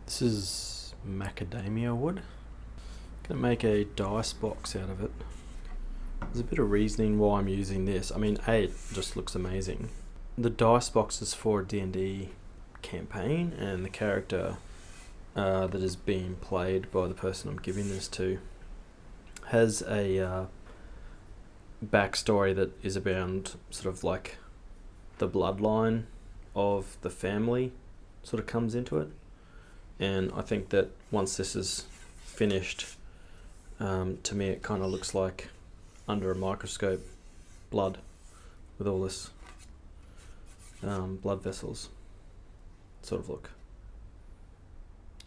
This is macadamia wood. Gonna make a dice box out of it. There's a bit of reasoning why I'm using this. I mean, A, it just looks amazing. The dice box is for a D&D campaign, and the character that is being played by the person I'm giving this to has a backstory that is around sort of like the bloodline of the family sort of comes into it. And I think that once this is finished, to me it kind of looks like under a microscope blood with all this blood vessels sort of look.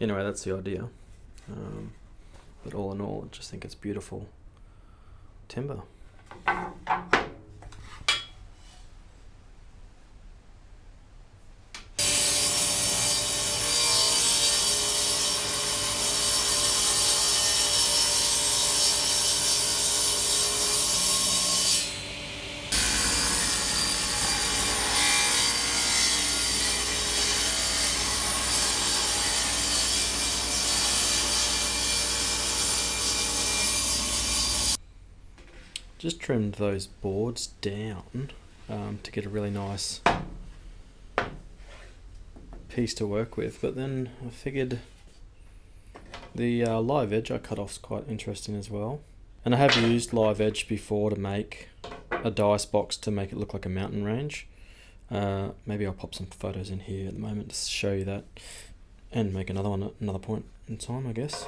Anyway, that's the idea. But all in all, I just think it's beautiful timber. Just trimmed those boards down to get a really nice piece to work with, but then I figured the live edge I cut off is quite interesting as well. And I have used live edge before to make a dice box to make it look like a mountain range. Maybe I'll pop some photos in here at the moment to show you that, and make another one at another point in time, I guess.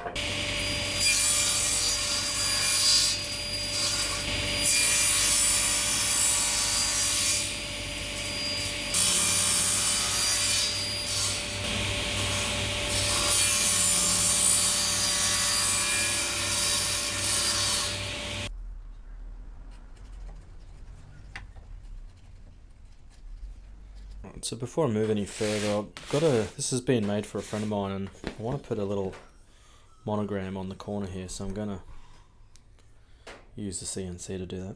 So before I move any further, this is being made for a friend of mine, and I want to put a little monogram on the corner here, so I'm going to use the CNC to do that.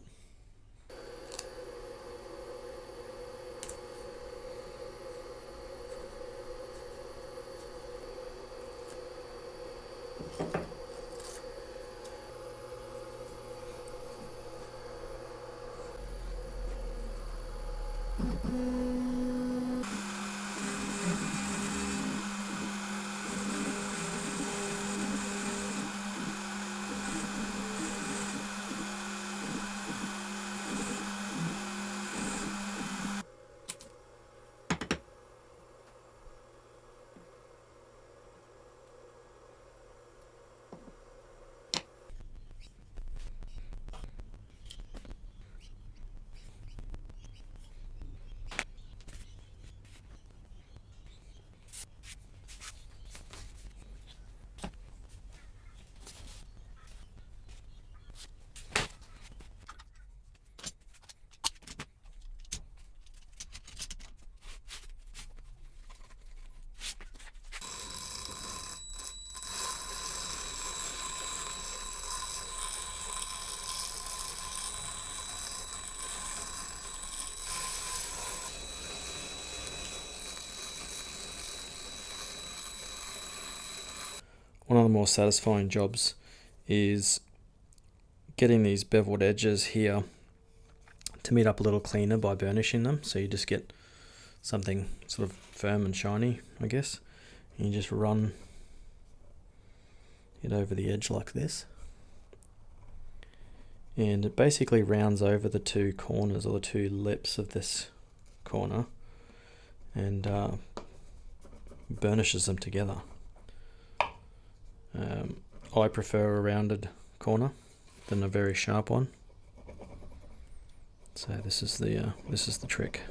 One of the more satisfying jobs is getting these beveled edges here to meet up a little cleaner by burnishing them, so you just get something sort of firm and shiny, I guess. And you just run it over the edge like this, and it basically rounds over the two corners or the two lips of this corner and burnishes them together. I prefer a rounded corner than a very sharp one, so this is the trick.